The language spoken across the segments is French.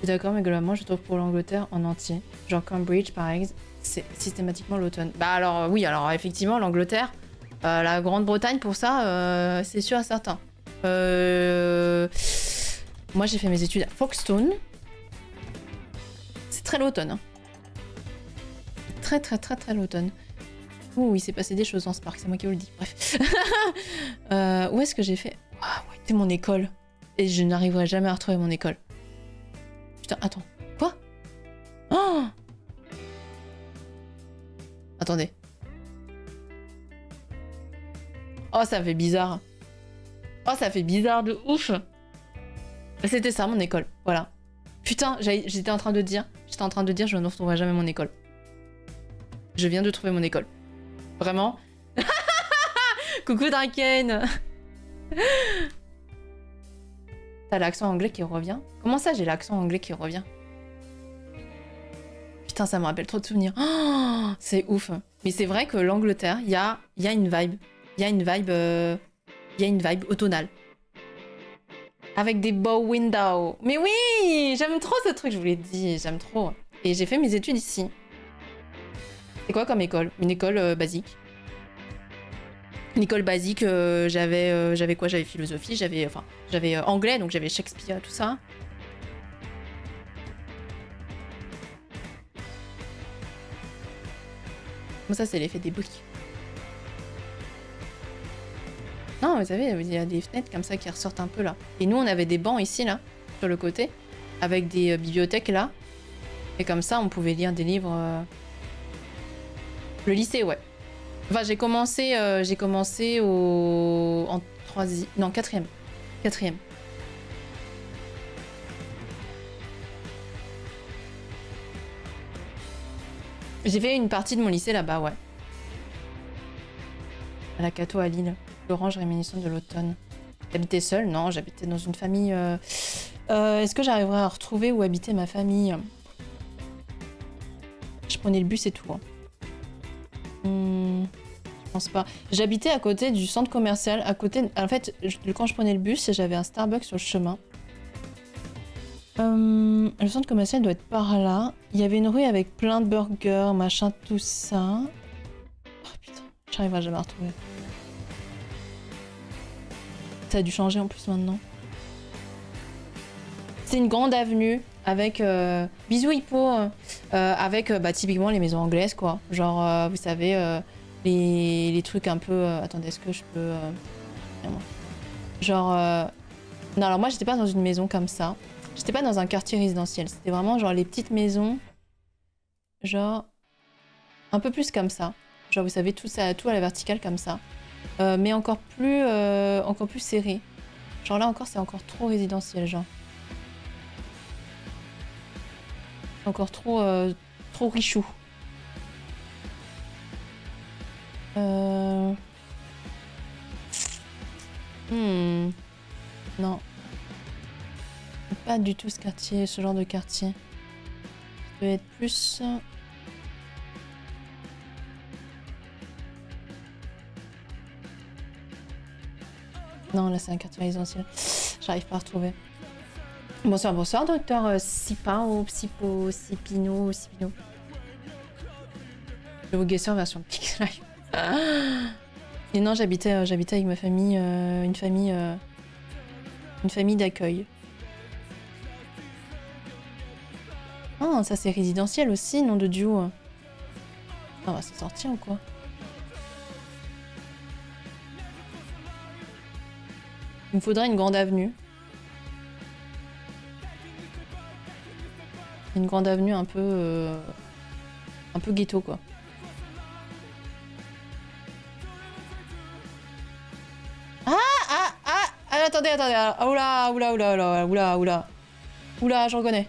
Je suis d'accord, mais globalement, je trouve pour l'Angleterre en entier, genre Cambridge par exemple, c'est systématiquement l'automne. Bah alors oui, alors effectivement, l'Angleterre, la Grande-Bretagne pour ça, c'est sûr et certain. Moi, j'ai fait mes études à Folkestone. C'est très l'automne. Hein. Très l'automne. Ouh, il s'est passé des choses dans ce parc, c'est moi qui vous le dis. Bref. Où est-ce que j'ai fait? Ah ouais, c'est mon école. Et je n'arriverai jamais à retrouver mon école. Putain, attends. Quoi? Oh! Attendez. Oh, ça fait bizarre. Oh, ça fait bizarre de ouf. C'était ça, mon école. Voilà. Putain, j'étais en train de dire, je ne retrouverai jamais mon école. Je viens de trouver mon école. Vraiment. Coucou Draken. T'as l'accent anglais qui revient? Comment ça, j'ai l'accent anglais qui revient? Putain, ça me rappelle trop de souvenirs. Oh, c'est ouf. Mais c'est vrai que l'Angleterre, il y a une vibe. Il y a une vibe automnale. Avec des beaux windows. Mais oui, j'aime trop ce truc, je vous l'ai dit, j'aime trop. Et j'ai fait mes études ici. C'est quoi comme école? Une école basique. Une école basique, j'avais quoi? J'avais philosophie, j'avais anglais, donc j'avais Shakespeare, tout ça. Bon, ça, c'est l'effet des briques. Non, vous savez, il y a des fenêtres comme ça qui ressortent un peu là. Et nous, on avait des bancs ici, là, sur le côté, avec des bibliothèques là. Et comme ça, on pouvait lire des livres. Le lycée, ouais. Enfin, j'ai commencé en troisième... Non, quatrième. Quatrième. J'ai fait une partie de mon lycée là-bas, ouais. À la Cato à Lille. L'orange réminiscente de l'automne. J'habitais seule? Non, j'habitais dans une famille... Est-ce que j'arriverai à retrouver où habitait ma famille? Je prenais le bus et tout. Hein. Je pense pas. J'habitais à côté du centre commercial. À côté... En fait, quand je prenais le bus, j'avais un Starbucks sur le chemin. Le centre commercial doit être par là. Il y avait une rue avec plein de burgers, machin, tout ça. Oh putain, j'arriverai jamais à retrouver. Ça a dû changer en plus maintenant. C'est une grande avenue avec... bisous hippo. Avec typiquement les maisons anglaises quoi. Genre, vous savez, les trucs un peu... attendez, est-ce que je peux... genre... Non, alors moi j'étais pas dans une maison comme ça. J'étais pas dans un quartier résidentiel. C'était vraiment genre les petites maisons. Genre... Un peu plus comme ça. Genre vous savez, tout à la verticale comme ça. Mais encore plus serré. Genre là encore, c'est encore trop résidentiel, genre. Encore trop richou. Non. Pas du tout ce quartier, ce genre de quartier. Ça peut être plus... Non, là c'est un quartier résidentiel. J'arrive pas à retrouver. Bonsoir, bonsoir, docteur Sipao, Sipino. Je vous guesseur version Pix Live. Et non, j'habitais avec ma famille, une famille d'accueil. Ah, ça c'est résidentiel aussi, nom de Dieu. On va s'en sortir ou quoi? Il me faudrait une grande avenue. Une grande avenue un peu ghetto quoi. Attendez. Oula, je reconnais.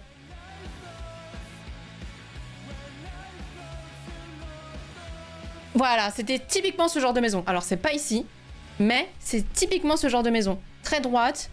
Voilà, c'était typiquement ce genre de maison. Alors c'est pas ici, mais c'est typiquement ce genre de maison. Très droite,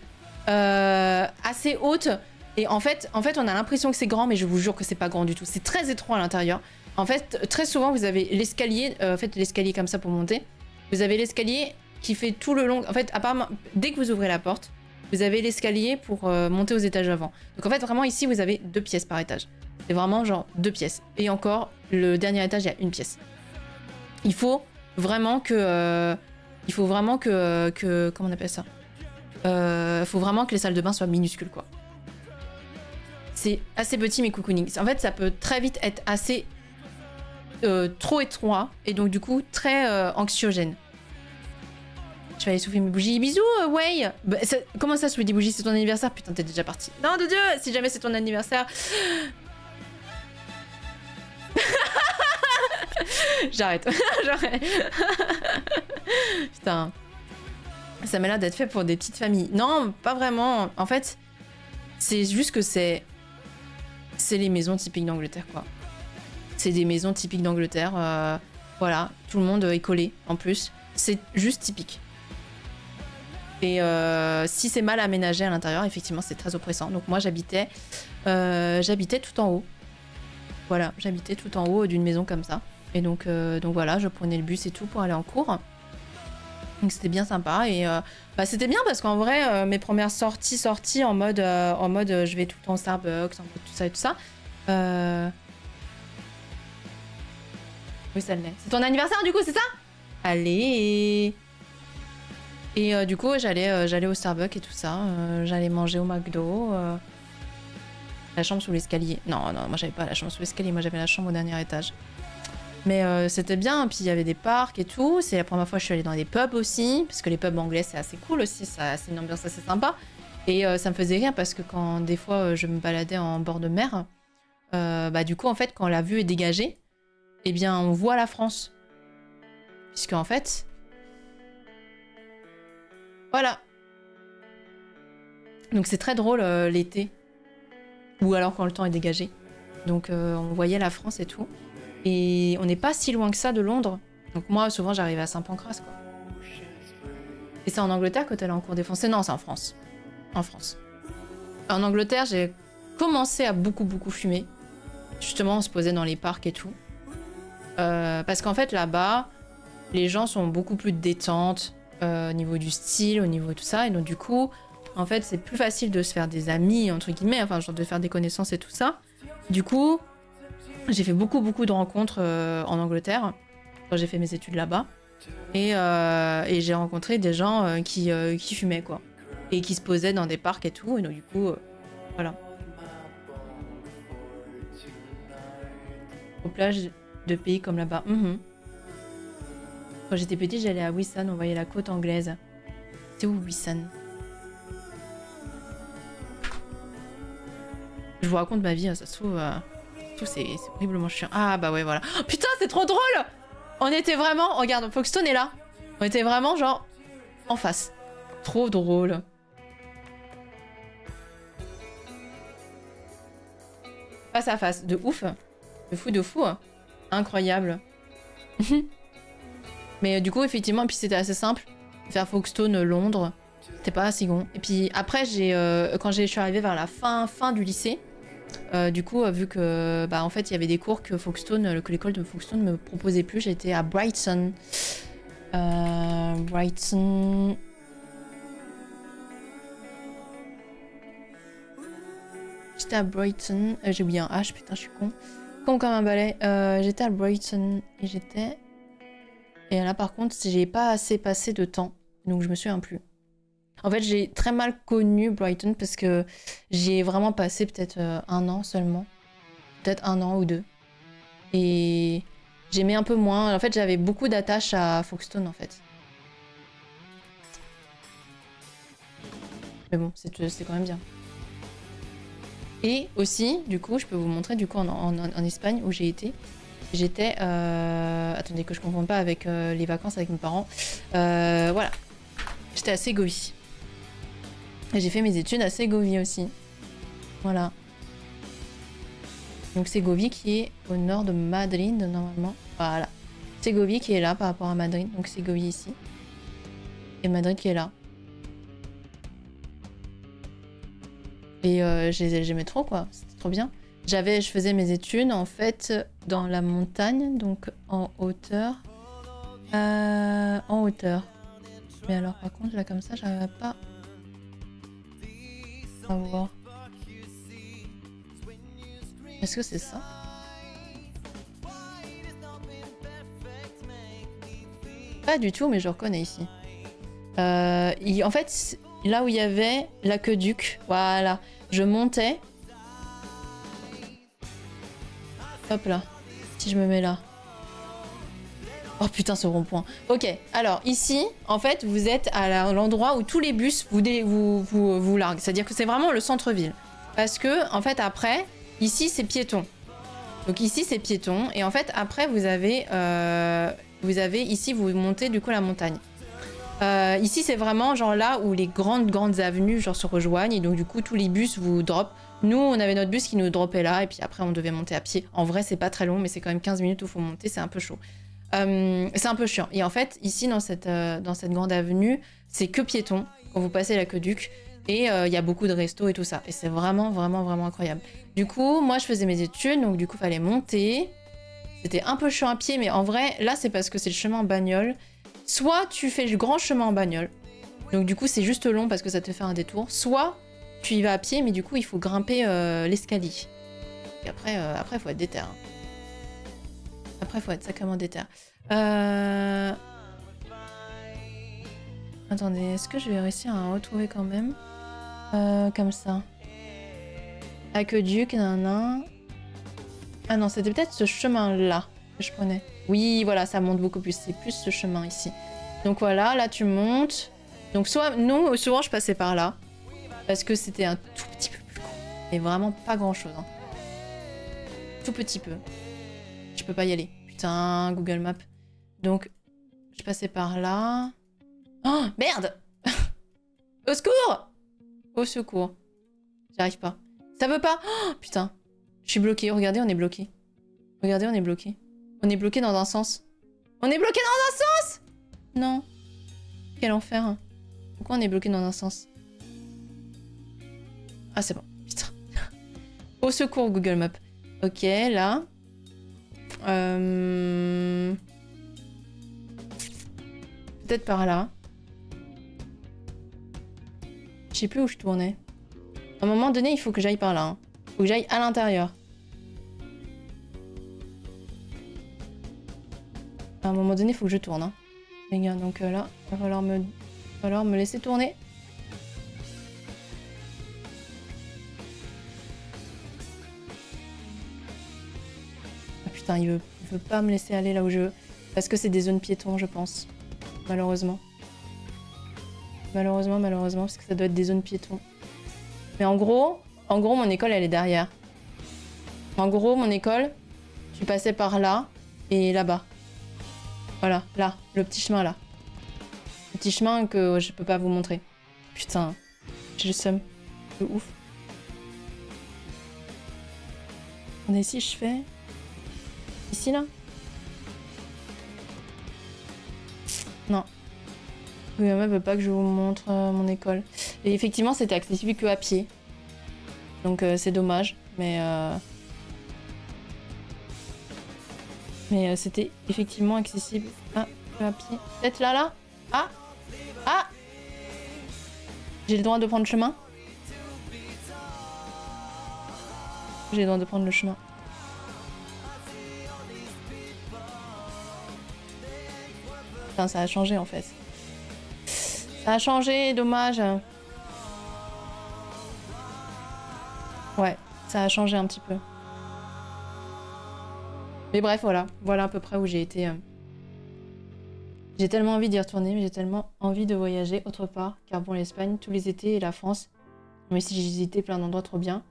assez haute. Et en fait, on a l'impression que c'est grand, mais je vous jure que c'est pas grand du tout. C'est très étroit à l'intérieur. En fait, très souvent, vous avez l'escalier, l'escalier comme ça pour monter. Vous avez l'escalier qui fait tout le long. En fait, apparemment, dès que vous ouvrez la porte, vous avez l'escalier pour monter aux étages avant. Donc en fait, vraiment ici, vous avez 2 pièces par étage. C'est vraiment genre 2 pièces. Et encore, le dernier étage, il y a 1 pièce. Il faut vraiment que... comment on appelle ça? Faut vraiment que les salles de bain soient minuscules, quoi. C'est assez petit, mais cocooning. En fait, ça peut très vite être assez trop étroit, et donc du coup, très anxiogène. Je vais aller souffler mes bougies. Bisous, ouais. Bah, comment ça, souffler des bougies? C'est ton anniversaire? Putain, t'es déjà parti. Non, de Dieu, si jamais c'est ton anniversaire... J'arrête. J'arrête. Putain. Ça m'a l'air d'être fait pour des petites familles. Non, pas vraiment. En fait, c'est juste que c'est les maisons typiques d'Angleterre, quoi. C'est des maisons typiques d'Angleterre. Voilà, tout le monde est collé, en plus. C'est juste typique. Et si c'est mal aménagé à l'intérieur, effectivement, c'est très oppressant. Donc moi, j'habitais tout en haut. Voilà, j'habitais tout en haut d'une maison comme ça. Et donc voilà, je prenais le bus et tout pour aller en cours. Donc c'était bien sympa. Et c'était bien parce qu'en vrai, mes premières sorties en mode je vais tout le temps au Starbucks, en mode tout ça et tout ça. Oui, ça l'est. C'est ton anniversaire du coup, c'est ça? Allez. Et du coup, j'allais au Starbucks et tout ça. J'allais manger au McDo. La chambre sous l'escalier. Non, moi j'avais pas la chambre sous l'escalier, moi j'avais la chambre au dernier étage. Mais c'était bien, puis il y avait des parcs et tout. C'est la première fois que je suis allée dans des pubs aussi, parce que les pubs anglais c'est assez cool aussi, c'est une ambiance assez sympa. Et ça me faisait rire parce que quand des fois je me baladais en bord de mer, du coup en fait quand la vue est dégagée, eh bien on voit la France. Puisque en fait... Voilà. Donc c'est très drôle l'été. Ou alors quand le temps est dégagé. Donc on voyait la France et tout. Et on n'est pas si loin que ça de Londres. Donc moi, souvent, j'arrivais à Saint-Pancras, quoi. Et c'est en Angleterre que t'es là en cours défoncé? Non, c'est en France. En France. En Angleterre, j'ai commencé à beaucoup fumer. Justement, on se posait dans les parcs et tout. Parce qu'en fait, là-bas, les gens sont beaucoup plus détente au niveau du style, au niveau de tout ça. Et donc, du coup... En fait, c'est plus facile de se faire des amis, entre guillemets, enfin, genre de faire des connaissances et tout ça. Du coup, j'ai fait beaucoup de rencontres en Angleterre, quand j'ai fait mes études là-bas. Et j'ai rencontré des gens qui fumaient, quoi. Et qui se posaient dans des parcs et tout. Et donc, du coup, voilà. Aux plages de pays comme là-bas. Quand j'étais petite, j'allais à Wissan, on voyait la côte anglaise. C'est où, Wissan? Je vous raconte ma vie, ça se trouve, c'est horriblement chiant. Ah bah ouais, voilà. Oh, putain, c'est trop drôle! On était vraiment... Regarde, Folkestone est là. On était vraiment, genre, en face. Trop drôle. Face à face. De ouf. De fou. Incroyable. Mais du coup, effectivement, et puis c'était assez simple. Faire Folkestone, Londres, c'était pas si bon. Et puis après, quand je suis arrivée vers la fin du lycée, du coup, vu que en fait il y avait des cours que l'école de Folkestone me proposait plus, j'étais à Brighton. Brighton. J'étais à Brighton. J'ai oublié un H, putain, je suis con. Con comme un balai. J'étais à Brighton et j'étais. Et là, par contre, j'ai pas assez passé de temps, donc je me souviens plus. En fait, j'ai très mal connu Brighton parce que j'y ai vraiment passé peut-être 1 an seulement. Peut-être 1 an ou 2. Et j'aimais un peu moins. En fait, j'avais beaucoup d'attaches à Folkestone, en fait. Mais bon, c'est quand même bien. Et aussi, du coup, je peux vous montrer, du coup, en Espagne, où j'ai été. J'étais... Attendez, que je ne confonde pas avec les vacances avec mes parents. Voilà. J'étais à Ségovie. Et j'ai fait mes études à Ségovie aussi. Voilà. Donc Ségovie qui est au nord de Madrid, normalement. Voilà. Ségovie qui est là par rapport à Madrid. Donc Ségovie ici. Et Madrid qui est là. Et j'aimais trop, quoi. C'était trop bien. Je faisais mes études, en fait, dans la montagne. Donc en hauteur. En hauteur. Mais alors, par contre, là, comme ça, j'arrive pas... À voir. Est-ce que c'est ça? Pas du tout, mais je reconnais ici. En fait, là où il y avait l'aqueduc, voilà, je montais. Hop là, si je me mets là. Oh putain, ce rond-point. Ok, alors ici, en fait, vous êtes à l'endroit où tous les bus vous larguent. C'est-à-dire que c'est vraiment le centre-ville. Parce que, en fait, après, ici, c'est piéton. Donc ici, c'est piéton. Et en fait, après, vous avez ici, vous montez du coup la montagne. Ici, c'est vraiment genre là où les grandes avenues genre se rejoignent. Et donc, du coup, tous les bus vous droppent. Nous, on avait notre bus qui nous droppait là. Et puis après, on devait monter à pied. En vrai, c'est pas très long, mais c'est quand même 15 minutes où il faut monter. C'est un peu chaud. C'est un peu chiant. Et en fait, ici, dans cette grande avenue, c'est que piéton quand vous passez l'aqueduc. Et il y a beaucoup de restos et tout ça. Et c'est vraiment, vraiment, vraiment incroyable. Du coup, moi, je faisais mes études. Donc, du coup, il fallait monter. C'était un peu chiant à pied. Mais en vrai, là, c'est parce que c'est le chemin en bagnole. Soit tu fais le grand chemin en bagnole. Donc, du coup, c'est juste long parce que ça te fait un détour. Soit tu y vas à pied. Mais du coup, il faut grimper l'escalier. Et après, il faut être déter. Hein. Après, il faut être sacrément déter. Attendez, est-ce que je vais réussir à retrouver quand même comme ça. Aqueduc, nanana. Ah non, c'était peut-être ce chemin-là que je prenais. Oui, voilà, ça monte beaucoup plus. C'est plus ce chemin ici. Donc voilà, là tu montes. Donc souvent je passais par là. Parce que c'était un tout petit peu plus grand. Et vraiment pas grand-chose. Hein. Tout petit peu. Je peux pas y aller. Putain, Google Maps. Donc, je passais par là. Oh, merde. Au secours. Au secours. J'arrive pas. Ça veut pas. Oh, putain. Je suis bloquée. Regardez, on est bloqué. Regardez, on est bloqué. On est bloqué dans un sens. On est bloqué dans un sens. Non. Quel enfer. Pourquoi on est bloqué dans un sens? Ah, c'est bon. Putain. Au secours, Google Maps. Ok, là. Peut-être par là. Je sais plus où je tournais. À un moment donné, il faut que j'aille par là. Hein. Il faut que j'aille à l'intérieur. À un moment donné, il faut que je tourne. Hein. Les gars, donc là, il va falloir me laisser tourner. Ah putain, il veut pas me laisser aller là où je veux. Parce que c'est des zones piétons, je pense. Malheureusement. Malheureusement, parce que ça doit être des zones piétons. Mais en gros, mon école, elle est derrière. En gros, mon école, tu passais par là et là-bas. Voilà, là, le petit chemin là. Le petit chemin que je peux pas vous montrer. Putain, j'ai le seum. De ouf. On est ici, je fais... Ici, là? Non. Oui, maman veut pas que je vous montre mon école. Et effectivement, c'était accessible que à pied. Donc c'est dommage, mais c'était effectivement accessible que à pied. Peut-être là? Ah! Ah! J'ai le droit de prendre le chemin? J'ai le droit de prendre le chemin. Putain, ça a changé en fait. Ça a changé, dommage. Ouais, ça a changé un petit peu. Mais bref, voilà. Voilà à peu près où j'ai été. J'ai tellement envie d'y retourner, mais j'ai tellement envie de voyager autre part. Car bon, l'Espagne, tous les étés et la France. Mais si j'ai visité plein d'endroits trop bien.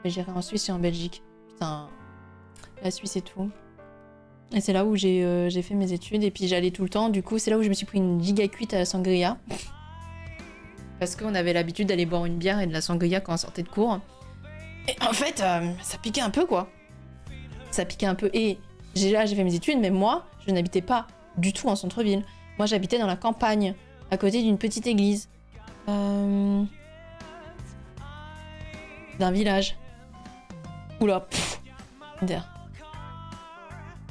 Mais j'irai en Suisse et en Belgique. Putain, la Suisse et tout. Et c'est là où j'ai fait mes études. Et puis j'allais tout le temps. Du coup, c'est là où je me suis pris une giga cuite à la sangria. Parce qu'on avait l'habitude d'aller boire une bière et de la sangria quand on sortait de cours. Et en fait, ça piquait un peu, quoi. Ça piquait un peu. Et là, j'ai fait mes études, mais moi, je n'habitais pas du tout en centre-ville. Moi, j'habitais dans la campagne, à côté d'une petite église. D'un village. Oula, pfff.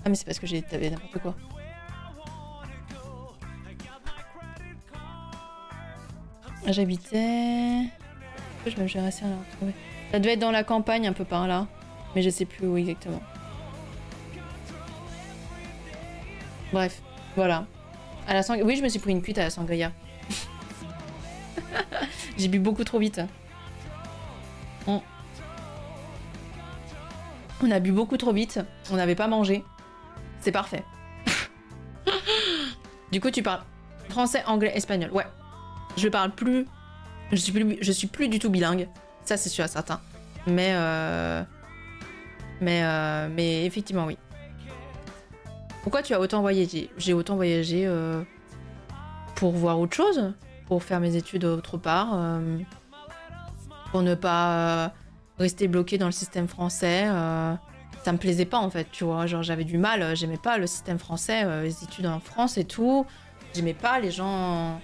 Ah, mais c'est parce que j'ai tapé n'importe quoi. J'habitais... Je vais réussir à la retrouver. Ça devait être dans la campagne, un peu par là. Mais je sais plus où exactement. Bref, voilà. À la oui, je me suis pris une cuite à la sangria. J'ai bu beaucoup trop vite. On a bu beaucoup trop vite. On n'avait pas mangé. C'est parfait. Du coup, tu parles français, anglais, espagnol. Ouais. Je parle plus. Je suis plus du tout bilingue. Ça, c'est sûr et certain. Mais effectivement, oui. Pourquoi tu as autant voyagé? J'ai autant voyagé pour voir autre chose, pour faire mes études autre part, pour ne pas rester bloqué dans le système français. Ça me plaisait pas en fait, tu vois. Genre j'avais du mal, j'aimais pas le système français, les études en France et tout. J'aimais pas les gens.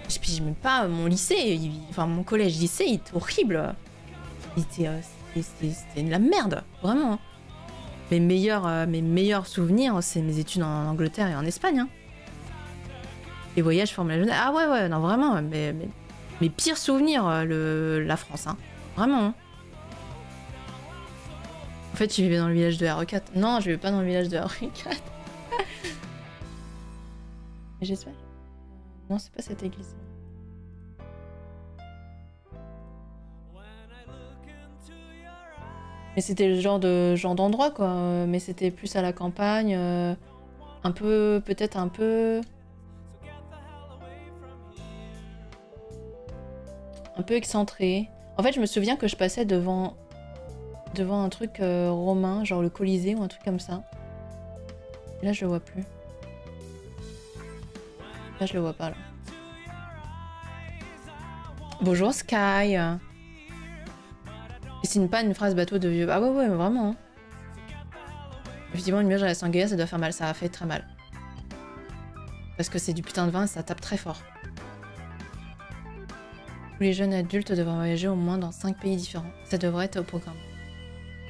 Puis j'aimais pas mon lycée, enfin mon collège-lycée, il était horrible. C'était de la merde, vraiment. Mes meilleurs souvenirs, c'est mes études en Angleterre et en Espagne. Hein. Les voyages forment la jeunesse. Ah ouais, non, vraiment. Mes pires souvenirs, la France. Hein. Vraiment. Hein. En fait, tu vivais dans le village de RE4. Non, je vivais pas dans le village de RE4. Mais j'espère. Non, c'est pas cette église. Mais c'était le genre d'endroit, quoi. Mais c'était plus à la campagne. Un peu... Peut-être un peu... Un peu excentré. En fait, je me souviens que je passais devant un truc romain, genre le Colisée ou un truc comme ça. Et là, je le vois plus. Là, je le vois pas, là. Bonjour, Sky. Et c'est pas une phrase bateau de vieux. Ah ouais, vraiment. Hein. Effectivement, une mûre à la sanguière, ça doit faire mal. Ça a fait très mal. Parce que c'est du putain de vin et ça tape très fort. Tous les jeunes adultes devraient voyager au moins dans 5 pays différents. Ça devrait être au programme.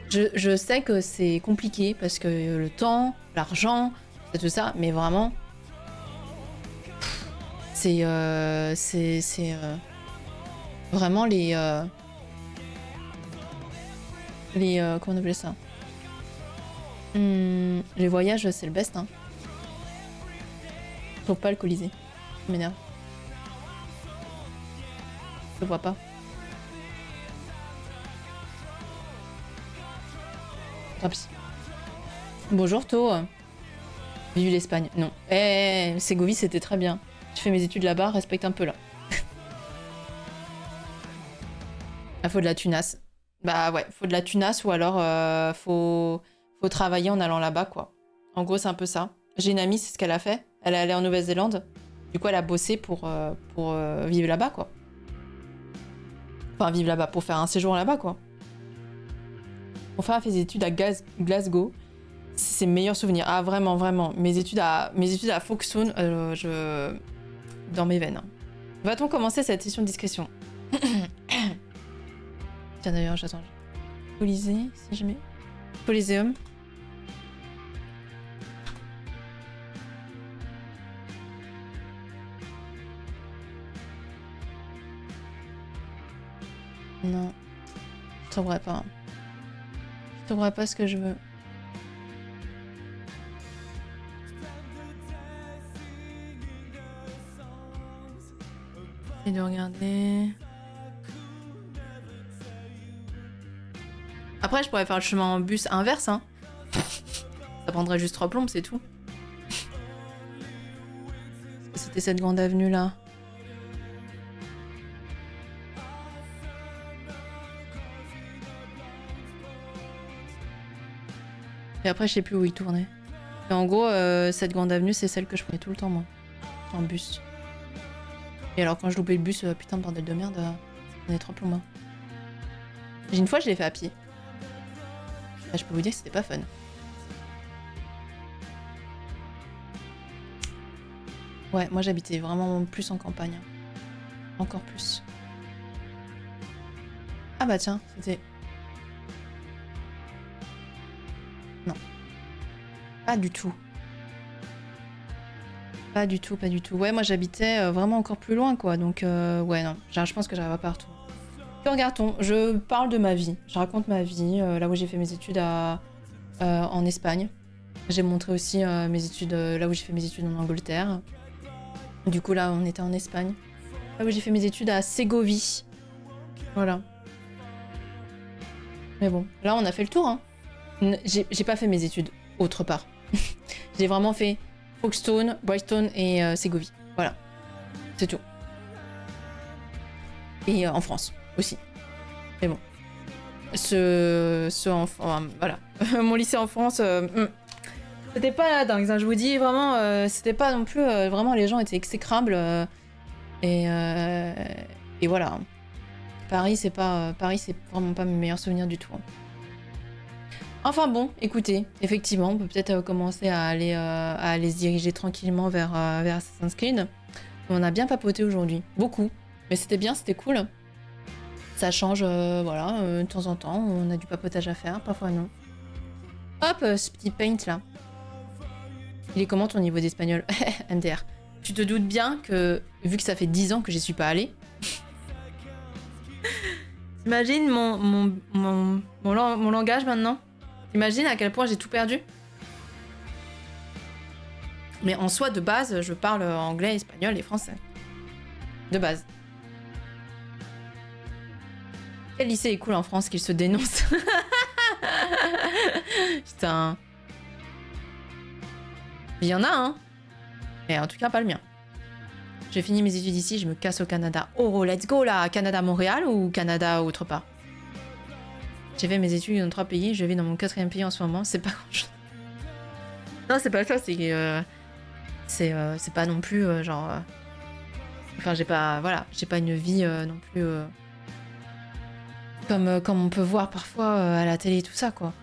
Je sais que c'est compliqué parce que le temps, l'argent, c'est tout ça, mais vraiment... C'est vraiment les comment on appelait ça, les voyages, c'est le best. Hein. Je trouve pas le Colisée. Ça m'énerve. Je le vois pas. Raps. Bonjour To. Vive l'Espagne. Non. Ségovie, c'était très bien. Je fais mes études là-bas, respecte un peu là. Ah, faut de la tunasse. Bah ouais, faut de la tunasse ou alors faut travailler en allant là-bas, quoi. En gros, c'est un peu ça. J'ai une amie, c'est ce qu'elle a fait. Elle est allée en Nouvelle-Zélande. Du coup, elle a bossé pour vivre là-bas, quoi. Enfin, vivre là-bas, pour faire un séjour là-bas, quoi. Mon frère a fait des études à Glasgow. C'est ses meilleurs souvenirs. Ah, vraiment, vraiment. Mes études à Folkestone, dans mes veines. Va-t-on commencer cette session de discrétion? Tiens, d'ailleurs, j'attends. Colisée, si je mets. Coliseum. Non. Je trouverai pas. Je trouverai pas ce que je veux. Et de regarder. Après, je pourrais faire le chemin en bus inverse, hein. Ça prendrait juste 3 plombes, c'est tout. C'était cette grande avenue là. Et après, je sais plus où il tournait. Et en gros, cette grande avenue, c'est celle que je prenais tout le temps, moi. En bus. Et alors, quand je loupais le bus, putain, bordel de merde, on est 3 plombes. Hein. Une fois, je l'ai fait à pied. Là, je peux vous dire que c'était pas fun. Ouais, moi j'habitais vraiment plus en campagne. Encore plus. Ah bah tiens, c'était... Non. Pas du tout. Pas du tout, pas du tout. Ouais, moi j'habitais vraiment encore plus loin, quoi. Donc, ouais, non. Je pense que j'arriverai pas à retourner. Regarde-t-on, je parle de ma vie, je raconte ma vie, là où j'ai fait mes études en Espagne. J'ai montré aussi mes études, là où j'ai fait mes études en Angleterre. Du coup là on était en Espagne. Là où j'ai fait mes études à Ségovie. Voilà. Mais bon, là on a fait le tour. Hein. J'ai pas fait mes études autre part. J'ai vraiment fait Folkestone, Brighton et Ségovie. Voilà. C'est tout. Et en France aussi. Mais bon. Voilà. Mon lycée en France, c'était pas la dingue. Hein, je vous dis vraiment, c'était pas non plus. Vraiment, les gens étaient exécrables. Et voilà. Paris, c'est vraiment pas mes meilleurs souvenirs du tout. Hein. Enfin bon, écoutez, effectivement, on peut peut-être commencer à aller se diriger tranquillement vers Assassin's Creed. On a bien papoté aujourd'hui, beaucoup. Mais c'était bien, c'était cool. Ça change, voilà, de temps en temps, on a du papotage à faire, parfois non. Hop, ce petit paint là. Il est comment ton niveau d'espagnol? MDR. Tu te doutes bien que, vu que ça fait 10 ans que j'y suis pas allée, t'imagines mon langage maintenant? T'imagines à quel point j'ai tout perdu? Mais en soi, de base, je parle anglais, espagnol et français. De base. Quel lycée est cool en France qu'il se dénonce? Putain. Il y en a, hein. Mais en tout cas, pas le mien. J'ai fini mes études ici, je me casse au Canada. Oh, let's go là! Canada-Montréal ou Canada autre part? J'ai fait mes études dans 3 pays, je vis dans mon 4e pays en ce moment, c'est pas grand-chose. Non, c'est pas ça, c'est pas non plus genre... Enfin, j'ai pas... Voilà, j'ai pas une vie non plus... Comme on peut voir parfois à la télé et tout ça, quoi.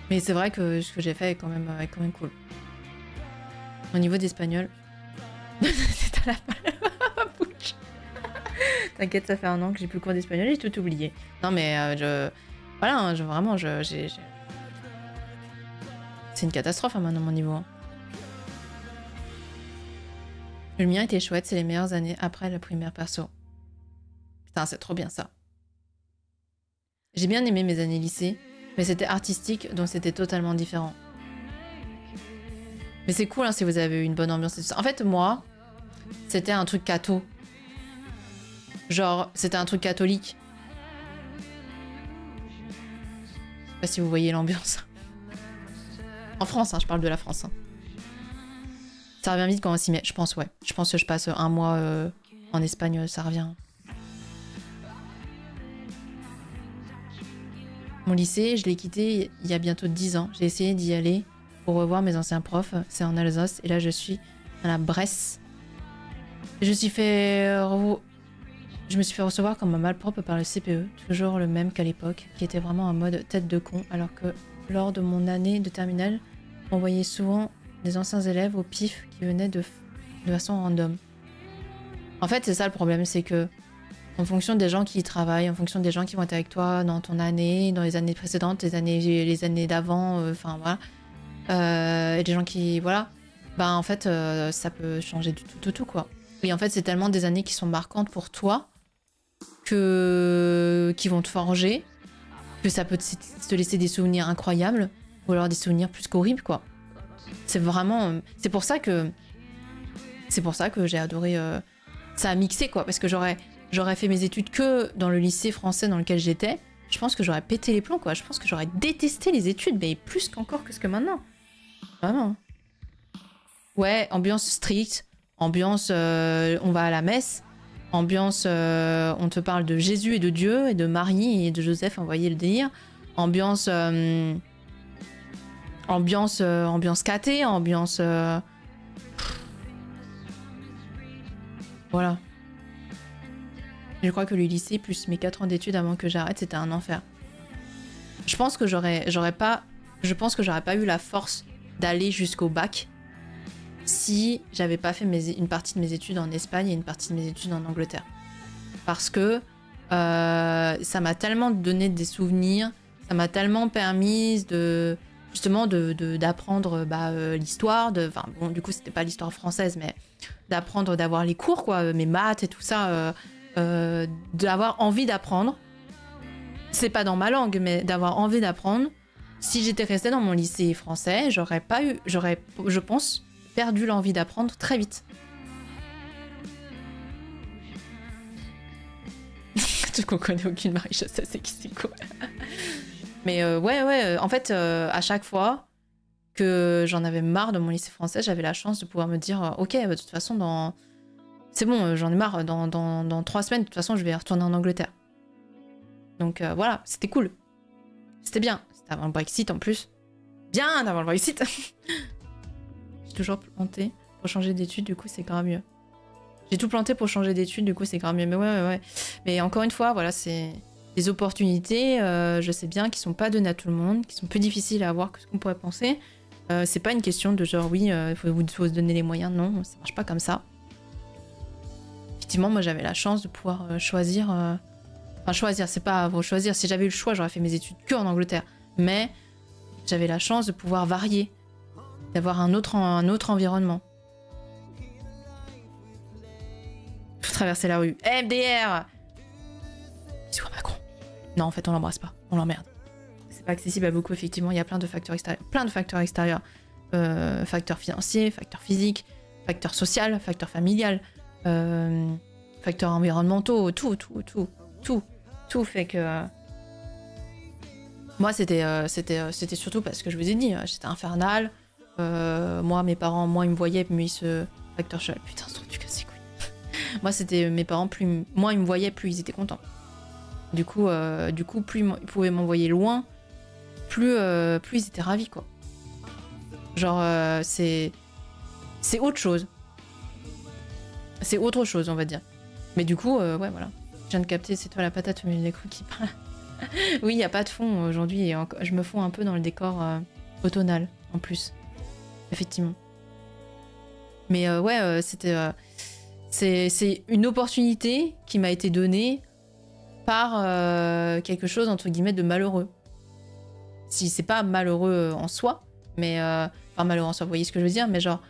Mais c'est vrai que ce que j'ai fait est quand même cool. Au niveau d'espagnol... c'est à la bouche. T'inquiète, ça fait 1 an que j'ai plus cours d'espagnol, j'ai tout oublié. Non mais voilà, hein, vraiment, c'est une catastrophe hein, maintenant mon niveau. Hein. Le mien était chouette, c'est les meilleures années après la primaire perso. Putain, c'est trop bien ça. J'ai bien aimé mes années lycée, mais c'était artistique, donc c'était totalement différent. Mais c'est cool hein, si vous avez eu une bonne ambiance et tout ça. En fait, moi, c'était un truc catho. Genre, c'était un truc catholique. Je sais pas si vous voyez l'ambiance. En France, hein, je parle de la France. Hein. Ça revient vite quand on s'y met, je pense, ouais. Je pense que je passe 1 mois en Espagne, ça revient. Mon lycée, je l'ai quitté il y a bientôt 10 ans. J'ai essayé d'y aller pour revoir mes anciens profs. C'est en Alsace. Et là, je suis à la Bresse. Je me suis fait recevoir comme un malpropre par le CPE. Toujours le même qu'à l'époque. Qui était vraiment en mode tête de con. Alors que lors de mon année de terminale, on voyait souvent des anciens élèves au pif qui venaient de façon random. En fait, c'est ça le problème. C'est que en fonction des gens qui y travaillent, en fonction des gens qui vont être avec toi dans ton année, dans les années précédentes, les années d'avant, enfin voilà. Et des gens qui, voilà, bah en fait, ça peut changer du tout, quoi. Et en fait, c'est tellement des années qui sont marquantes pour toi, qui vont te forger, que ça peut te laisser des souvenirs incroyables, ou alors des souvenirs plus qu'horribles, quoi. C'est vraiment... C'est pour ça que j'ai adoré... ça a mixé, quoi, parce que j'aurais fait mes études que dans le lycée français dans lequel j'étais, je pense que j'aurais pété les plombs, quoi. Je pense que j'aurais détesté les études, mais plus qu'encore que ce que maintenant. Vraiment. Ouais, ambiance stricte, ambiance on va à la messe, ambiance on te parle de Jésus et de Dieu, et de Marie et de Joseph, vous voyez le délire. Ambiance catée, ambiance... Voilà. Je crois que le lycée, plus mes 4 ans d'études avant que j'arrête, c'était un enfer. Je pense que j'aurais pas eu la force d'aller jusqu'au bac si j'avais pas fait une partie de mes études en Espagne et une partie de mes études en Angleterre. Parce que ça m'a tellement donné des souvenirs, ça m'a tellement permis d'apprendre l'histoire, enfin bon du coup c'était pas l'histoire française, mais d'avoir les cours quoi, mes maths et tout ça. d'avoir envie d'apprendre. C'est pas dans ma langue, mais d'avoir envie d'apprendre. Si j'étais restée dans mon lycée français, j'aurais, je pense, perdu l'envie d'apprendre très vite. Tout qu'on connaît aucune Marie-Josée, c'est qui c'est quoi. Mais ouais, en fait, à chaque fois que j'en avais marre de mon lycée français, j'avais la chance de pouvoir me dire ok, de toute façon, c'est bon, j'en ai marre, dans 3 semaines, de toute façon, je vais retourner en Angleterre. Donc voilà, c'était cool. C'était bien. C'était avant le Brexit en plus. Bien avant le Brexit. J'ai toujours planté pour changer d'études, du coup, c'est grave mieux. J'ai tout planté pour changer d'études, du coup, c'est grave mieux. Mais ouais. Mais encore une fois, voilà, c'est des opportunités, je sais bien, qui sont pas données à tout le monde, qui sont plus difficiles à avoir que ce qu'on pourrait penser. C'est pas une question de genre, oui, faut se donner les moyens. Non, ça marche pas comme ça. Effectivement, moi, j'avais la chance de pouvoir choisir... Enfin, choisir, c'est pas choisir. Si j'avais eu le choix, j'aurais fait mes études que en Angleterre. Mais j'avais la chance de pouvoir varier, d'avoir un autre environnement. Faut traverser la rue. MDR. Bisous à Macron. Non, en fait, on l'embrasse pas. On l'emmerde. C'est pas accessible à beaucoup, effectivement. Il y a plein de facteurs extérieurs. Facteurs financiers, facteurs physiques, facteurs sociaux, facteurs familiales, facteurs environnementaux, tout fait que... Moi, c'était surtout parce que je vous ai dit, j'étais infernale. Moi, mes parents, ils me voyaient, mais facteur social. Putain, ce truc du casse-couille. Moi, c'était mes parents, moins ils me voyaient, plus ils étaient contents. Du coup, plus ils pouvaient m'envoyer loin, plus ils étaient ravis, quoi. Genre, c'est autre chose. C'est autre chose, on va dire. Mais du coup, ouais, voilà. Je viens de capter, c'est toi la patate, mais les cru qui parle. Oui, il n'y a pas de fond aujourd'hui, et je me fonds un peu dans le décor automnal, en plus. Effectivement. Mais ouais, c'est une opportunité qui m'a été donnée par quelque chose, entre guillemets, de malheureux. Si c'est pas malheureux en soi, mais... Enfin, malheureux en soi, vous voyez ce que je veux dire, mais genre...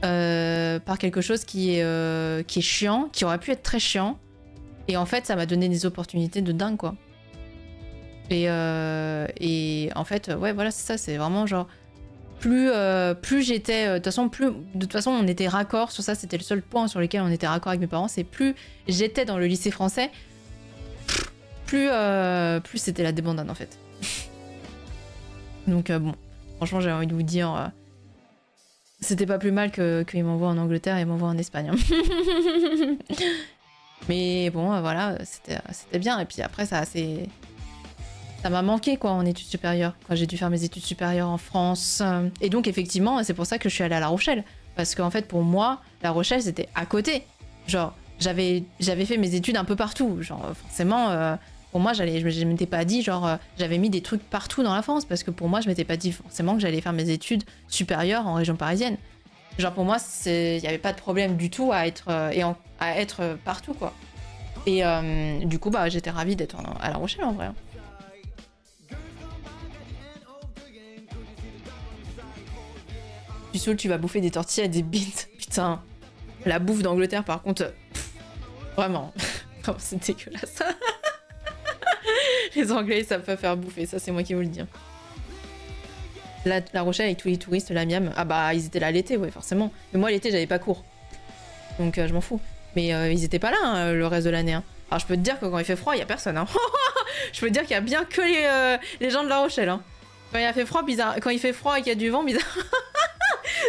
par quelque chose qui est chiant, qui aurait pu être très chiant. Et en fait, ça m'a donné des opportunités de dingue, quoi. Et en fait, ouais, voilà, c'est ça, c'est vraiment genre... Plus j'étais... de toute façon, on était raccord sur ça, c'était le seul point sur lequel on était raccord avec mes parents, c'est plus j'étais dans le lycée français, plus c'était la débandade, en fait. Donc, bon, franchement, j'ai envie de vous dire... c'était pas plus mal qu'ils m'envoient en Angleterre et m'envoient en Espagne. Hein. Mais bon, voilà, c'était bien. Et puis après, ça m'a manqué, quoi, en études supérieures. Quand j'ai dû faire mes études supérieures en France. Et donc, effectivement, c'est pour ça que je suis allée à La Rochelle. Parce qu'en fait, pour moi, La Rochelle, c'était à côté. Genre, j'avais fait mes études un peu partout. Genre, forcément... pour moi, je m'étais pas dit, genre, j'avais mis des trucs partout dans la France, parce que pour moi, je m'étais pas dit forcément que j'allais faire mes études supérieures en région parisienne. Genre, pour moi, il y avait pas de problème du tout à être, à être partout, quoi. Et du coup, bah, j'étais ravie d'être à La Rochelle, en vrai. Tu saoules, tu vas bouffer des tortillas et des beans. Putain, la bouffe d'Angleterre, par contre, vraiment, c'est dégueulasse. Les Anglais, ça peut faire bouffer, ça c'est moi qui vous le dis. La Rochelle avec tous les touristes, la Miam, ah bah ils étaient là l'été, ouais forcément. Mais moi l'été j'avais pas cours, donc je m'en fous. Mais ils étaient pas là hein, le reste de l'année. Hein. Alors je peux te dire que quand il fait froid, il y a personne. Hein. Je peux te dire qu'il y a bien que les gens de La Rochelle. Hein. Quand il fait froid, quand il fait froid et qu'il y a du vent,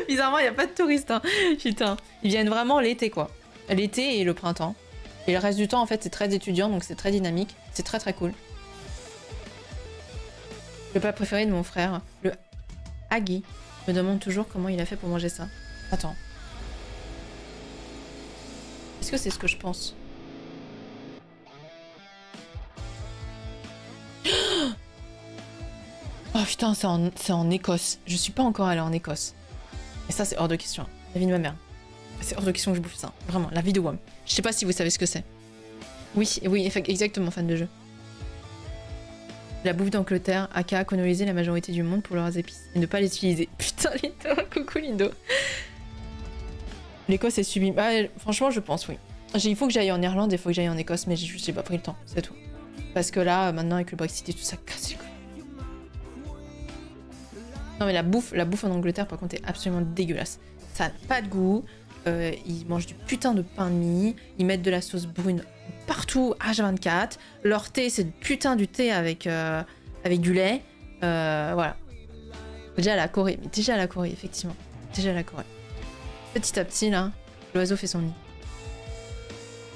bizarrement il y a pas de touristes. Hein. Putain, ils viennent vraiment l'été quoi. L'été et le printemps. Et le reste du temps en fait c'est très étudiant, donc c'est très dynamique, c'est très très cool. Le plat préféré de mon frère, le Agui, me demande toujours comment il a fait pour manger ça. Attends. Est-ce que c'est ce que je pense? Oh putain, c'est en Écosse. Je suis pas encore allée en Écosse. Et ça, c'est hors de question. La vie de ma mère. C'est hors de question que je bouffe ça. Vraiment, la vie de WAM. Je sais pas si vous savez ce que c'est. Oui, exactement, fan de jeu. La bouffe d'Angleterre, aka coloniser la majorité du monde pour leurs épices et ne pas les utiliser. Putain, Lindo, coucou Lindo. L'Écosse est sublime. Ah, franchement, je pense, oui. Il faut que j'aille en Irlande et il faut que j'aille en Écosse, mais j'ai pas pris le temps, c'est tout. Parce que là, maintenant, avec le Brexit et tout ça, casse les couilles. Non, mais la bouffe en Angleterre, par contre, est absolument dégueulasse. Ça n'a pas de goût. Ils mangent du putain de pain de mie. Ils mettent de la sauce brune partout, H24. Leur thé, c'est putain du thé avec du lait. Voilà. Déjà la Corée, effectivement. Déjà la Corée. Petit à petit, là, l'oiseau fait son nid.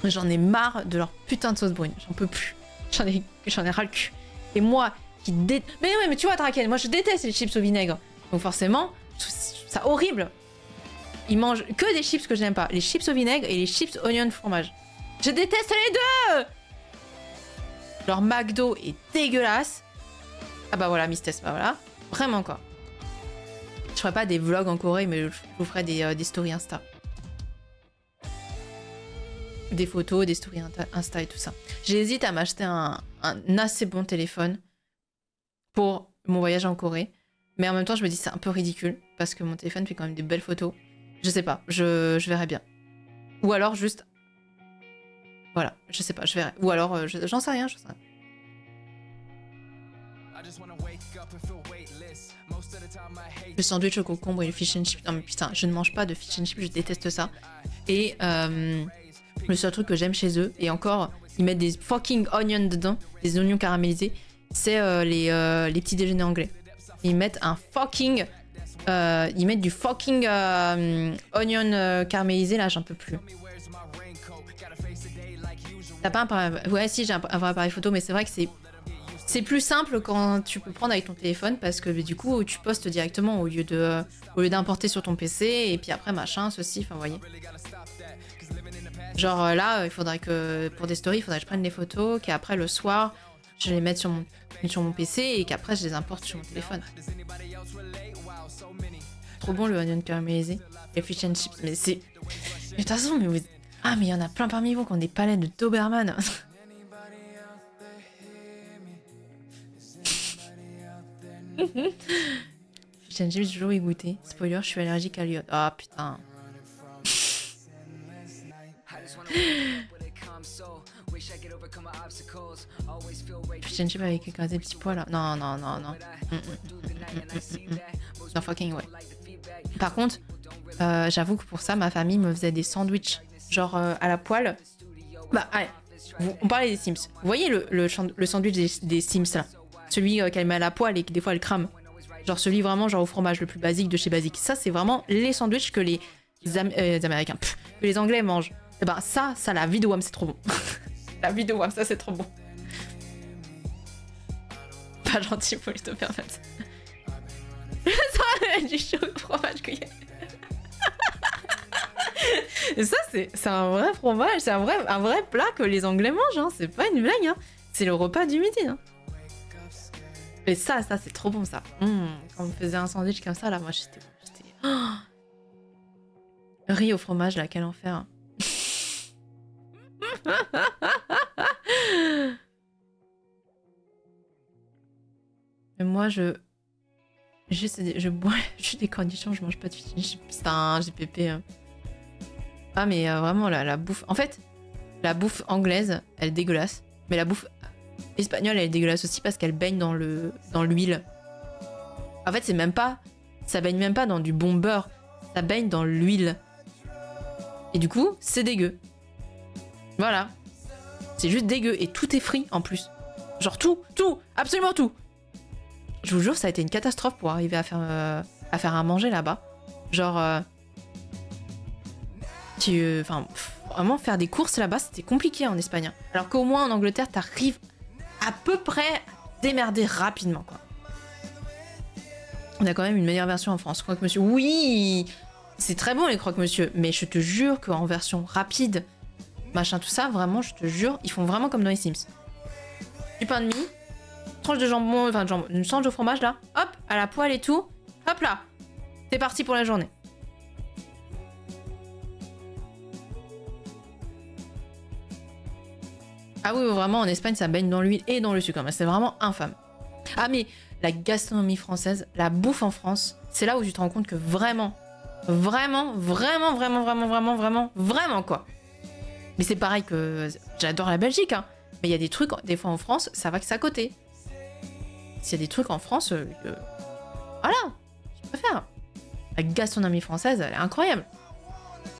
J'en ai marre de leur putain de sauce brune. J'en peux plus. J'en ai ras le cul. Et moi, qui déteste... Mais ouais, mais tu vois, Draken, moi je déteste les chips au vinaigre. Donc forcément, c'est horrible. Ils mangent que des chips que je n'aime pas. Les chips au vinaigre et les chips oignon fromage. Je déteste les deux. Leur McDo est dégueulasse. Ah bah voilà, Mistess, bah voilà. Vraiment quoi. Je ferai pas des vlogs en Corée, mais je vous ferai des stories Insta. Des photos, des stories Insta et tout ça. J'hésite à m'acheter un assez bon téléphone pour mon voyage en Corée. Mais en même temps, je me dis c'est un peu ridicule parce que mon téléphone fait quand même des belles photos. Je sais pas, je verrai bien. Ou alors juste... Voilà, je sais pas, je verrai. Ou alors, j'en sais rien, je sais rien. Le sandwich au concombre et le fish and chips. Non mais putain, je ne mange pas de fish and chips, je déteste ça. Et le seul truc que j'aime chez eux, et encore, ils mettent des fucking onions dedans, des oignons caramélisés, c'est les petits déjeuners anglais. Ils mettent un fucking... ils mettent du fucking onion caramélisé, là j'en peux plus. T'as pas un appareil... Ouais si j'ai un vrai appareil photo, mais c'est vrai que c'est plus simple quand tu peux prendre avec ton téléphone parce que du coup tu postes directement au lieu d'importer sur ton PC et puis après machin, ceci, enfin vous voyez. Genre là, il faudrait que pour des stories, il faudrait que je prenne les photos, qu'après le soir, je les mette sur mon PC et qu'après je les importe sur mon téléphone. Trop bon le onion caramélisé, les fish and chips, mais c'est... Mais de toute façon, mais vous... Ah mais il y en a plein parmi vous qui ont des palettes de Doberman. Fish and chips, j'ai toujours y goûté. Spoiler, je suis allergique à l'iode. Ah putain. Fish and chips avec des petits pois là. Non, non, non, non. Non, fucking ouais. Par contre, j'avoue que pour ça, ma famille me faisait des sandwichs, genre à la poêle. Bah, allez, on parlait des Sims. Vous voyez le sandwich des Sims là? Celui qu'elle met à la poêle et que des fois elle crame. Genre celui vraiment genre au fromage le plus basique de chez Basique. Ça, c'est vraiment les sandwichs que les Américains, que les Anglais mangent. Et bah ça, la vie de Wham, c'est trop bon. La vie de Wham, ça c'est trop bon. Pas gentil, faut lui te permettre. Ça, du chaud au fromage gruyère. Et ça, c'est un vrai fromage, c'est un vrai plat que les Anglais mangent, hein. C'est pas une blague, hein. C'est le repas du midi, hein. Et ça, c'est trop bon, ça. Quand on me faisait un sandwich comme ça, là, moi, j'étais... Oh, riz au fromage, là, quel enfer. Mais moi, je bois juste des cornichons, je mange pas de fish and chips. C'est un GPP. Hein. Ah, mais vraiment, la bouffe... En fait, la bouffe anglaise, elle est dégueulasse. Mais la bouffe espagnole, elle est dégueulasse aussi parce qu'elle baigne dans l'huile. En fait, c'est même pas... Ça baigne même pas dans du bon beurre. Ça baigne dans l'huile. Et du coup, c'est dégueu. Voilà. C'est juste dégueu. Et tout est frit, en plus. Genre tout, absolument tout. Je vous jure, ça a été une catastrophe pour arriver à faire à manger là-bas. Genre... vraiment, faire des courses là-bas, c'était compliqué en Espagne. Alors qu'au moins, en Angleterre, t'arrives à peu près à démerder rapidement, quoi. On a quand même une meilleure version en France. Croque-monsieur, oui, c'est très bon les croque-monsieur. Mais je te jure qu'en version rapide, machin, tout ça, vraiment, je te jure, ils font vraiment comme dans les Sims. Du pain de mie, tranche de jambon, enfin, une tranche de fromage, là. Hop, à la poêle et tout. Hop là. C'est parti pour la journée. Ah oui, vraiment, en Espagne, ça baigne dans l'huile et dans le sucre. C'est vraiment infâme. Ah, mais la gastronomie française, la bouffe en France, c'est là où tu te rends compte que vraiment, quoi. Mais c'est pareil que j'adore la Belgique, hein. Mais il y a des trucs, des fois en France, ça va que c'est à côté. S'il y a des trucs en France, voilà, je préfère. La gastronomie française, elle est incroyable.